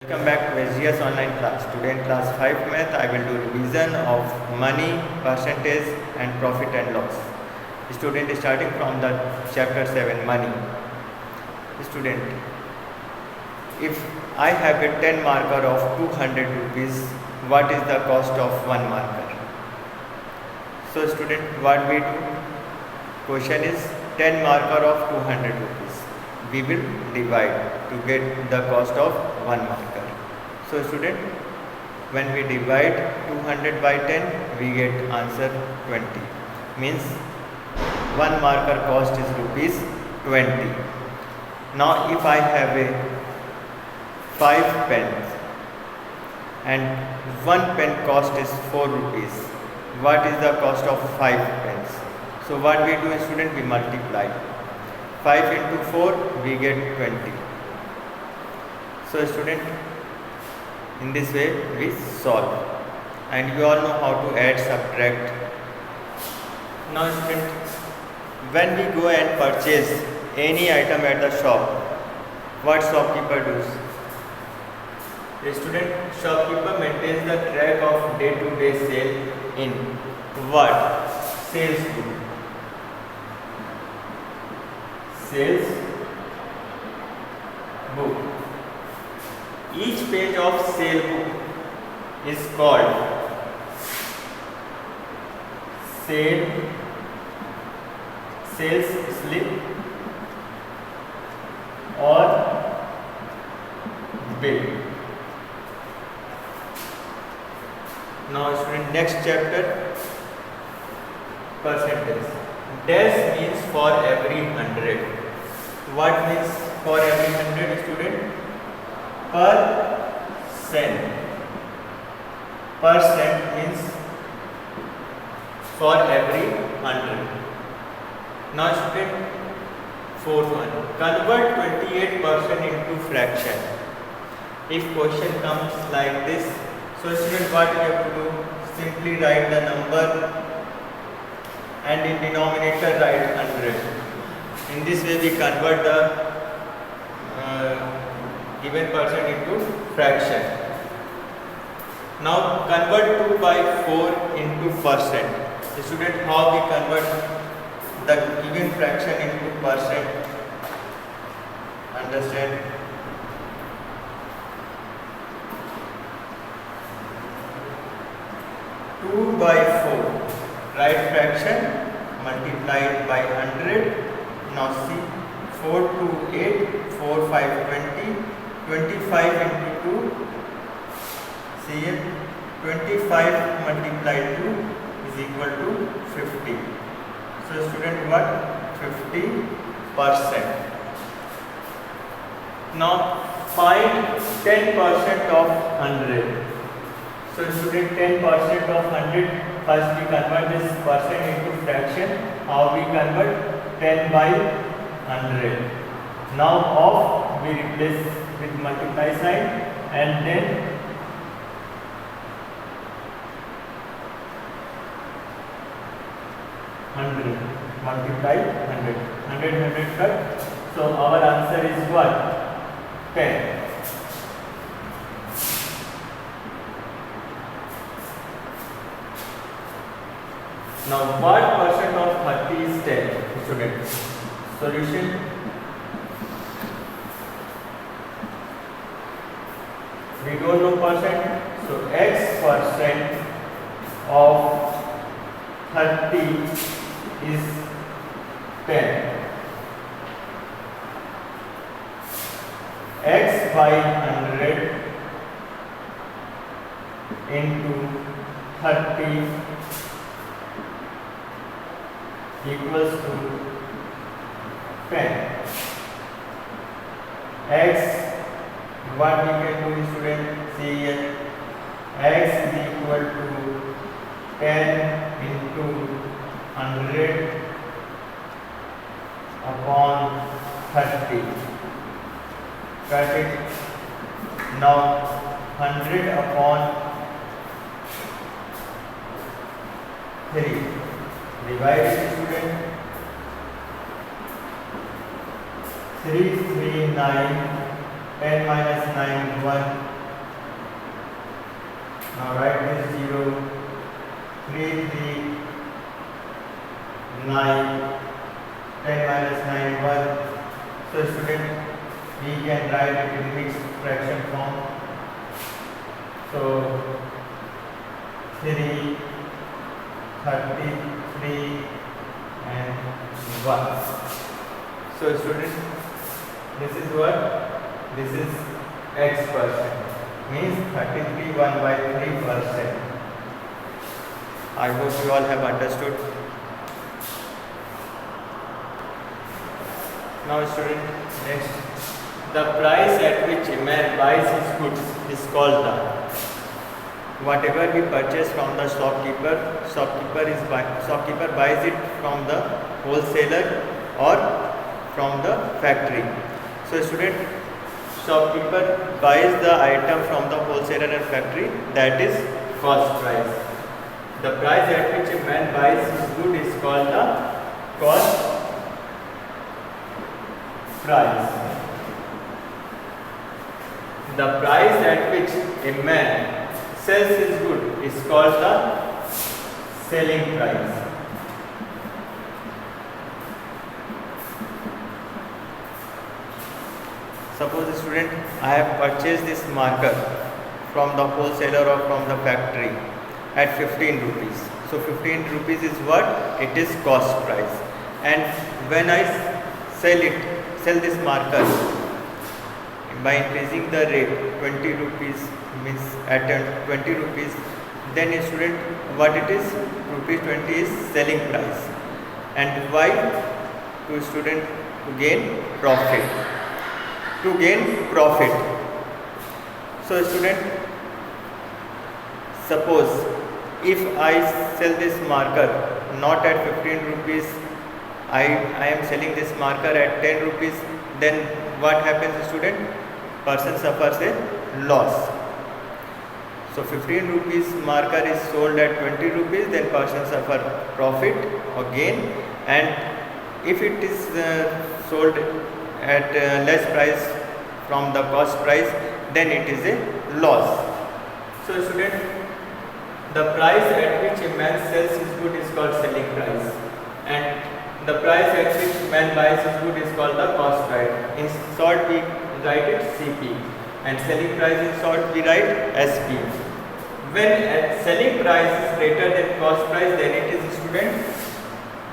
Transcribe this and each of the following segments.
Welcome back to SGS online class. Today in class 5 math I will do revision of money, percentage and profit and loss. Student starting from the chapter 7 money. Student, if I have a 10 marker of 200 rupees, what is the cost of 1 marker? So student, what we do? Question is 10 marker of 200 rupees. We will divide to get the cost of 1 marker. So student, when we divide 200 by 10, we get answer 20. Means 1 marker cost is rupees 20. Now if I have a 5 pens and 1 pen cost is 4 rupees, what is the cost of 5 pens? So what we do, student, we multiply 5 into 4, we get 20. So student, in this way we solve, and you all know how to add, subtract. Now student, when we go and purchase any item at the shop, what shopkeeper does? The student, shopkeeper maintains the track of day-to-day sale in what? Sales book. Sales book. Each page of sale book is called sales slip or bill. Now student, next chapter, percentage. Dash means for every 100. What means for every 100, student? Percent. Percent means for every 100. Now student, fourth one, convert 28% into fraction. If question comes like this, so student, what you have to do? Simply write the number and in denominator write 100. In this way we convert the given percent into fraction. Now convert 2 by 4 into percent. Student, how we convert the given fraction into percent? Understand? Two by 4. Write fraction, multiplied by 100. Now see, 4 to 8, 4 5 20, 25 into 2. See it, 25 multiplied 2 is equal to 50. So student, what? 50%. Now find 10% of 100. So student, 10% of 100. First we convert this percent into fraction. How we convert? 10 by 100. Now of we replace with multiply sign, and then multiply 100. 100 cut. So our answer is what? 10. Now what percent of 30 is 10? Student, solution. We don't know percent, so x percent of 30 is 10. X by 100 into 30 equals to 10. X, what we can do, student? See here, x is equal to 10 into 100 upon 30. Got it? Now 100 upon 3. Divide it, student. 3 3 9, 10 minus 9 1, Now write this 0, 3, 3, 9, 10 minus 9, 1. So student, we can write it in mixed fraction form. So 3, 33 and 1. So student, this is what? This is x%. Means 33 1 by 3%. I hope you all have understood. Now student, next, the price at which a man buys his goods is called the, whatever we purchase from the shopkeeper buys it from the wholesaler or from the factory. So student, shopkeeper buys the item from the wholesaler and factory, that is cost price. The price at which a man buys his good is called the cost price. The price at which a man sells his good is called the selling price. Suppose student, I have purchased this marker from the wholesaler or from the factory at 15 rupees. So 15 rupees is what? It is cost price. And when I sell this marker by increasing the rate 20 rupees, means at 20 rupees, then a student, what it is? Rupees 20 is selling price. And why? To student, to gain profit. To gain profit. So student, suppose if I sell this marker not at 15 rupees, I am selling this marker at 10 rupees, then what happens student? Person suffers a loss. So 15 rupees marker is sold at 20 rupees, then person suffer profit or gain, and if it is sold at less price from the cost price, then it is a loss. So student, the price at which a man sells his good is called selling price, and the price at which man buys his good is called the cost price. In short we write it CP, and selling price in short we write SP. When selling price is greater than cost price, then it is student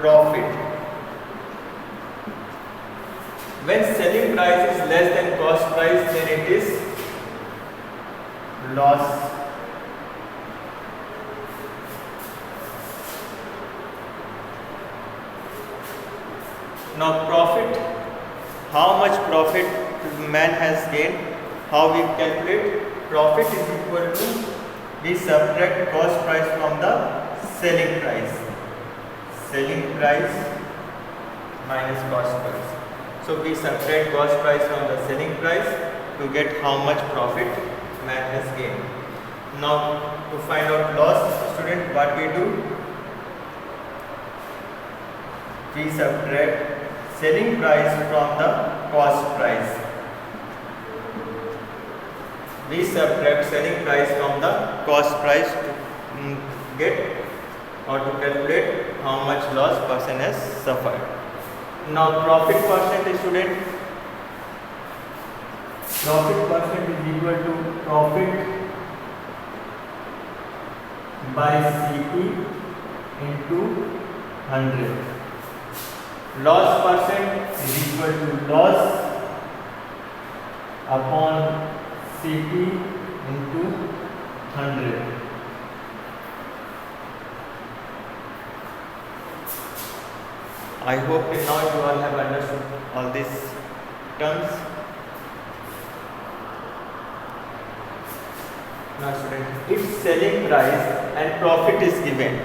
profit. When selling price is less than cost price, then it is loss. Now profit, how much profit man has gained, how we calculate? Profit is equal to, we subtract cost price from the selling price. Selling price minus cost price. So we subtract cost price from the selling price to get how much profit man has gained. Now to find out loss, student, what we do? We subtract selling price from the cost price. We subtract selling price from the cost price to get or to calculate how much loss person has suffered. Now profit percent, student, profit percent is equal to profit by CP into 100. Loss percent is equal to loss upon CP into 100. I hope now you all have understood all these terms. Now student, if selling price and profit is given,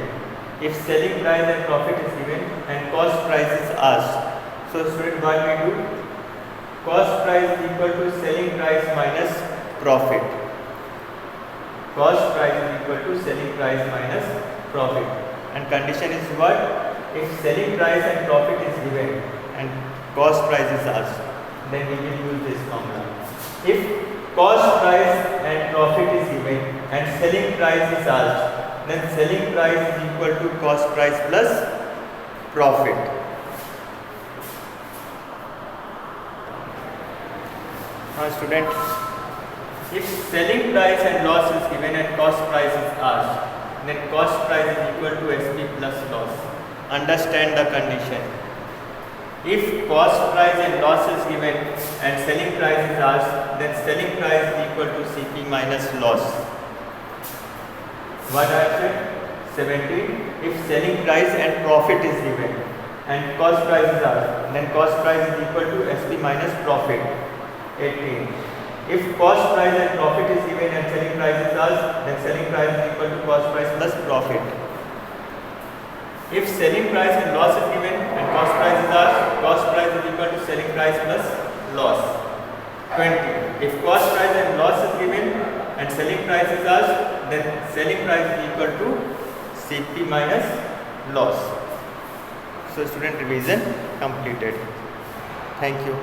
if selling price and profit is given and cost price is asked, so student, what we do? Cost price is equal to selling price minus profit. Cost price is equal to selling price minus profit. And condition is what? If selling price and profit is given and cost price is asked, then we will use this formula. If cost price and profit is given and selling selling price is asked, then selling price is equal to cost price plus profit. Now student, if selling price and loss is given and cost price is asked, then cost price is equal to SP plus loss. Understand the condition. If cost price and loss is given and selling price is asked, then selling price is equal to CP minus loss. What I said? 17. If selling price and profit is given and cost price is asked, then cost price is equal to SP minus profit. 18. If cost price and profit is given and selling price is asked, then selling price is equal to cost price plus profit. If selling price and loss is given and cost price is asked, cost price is equal to selling price plus loss. 20. If cost price and loss is given and selling price is asked, then selling price is equal to CP minus loss. So student, revision completed. Thank you.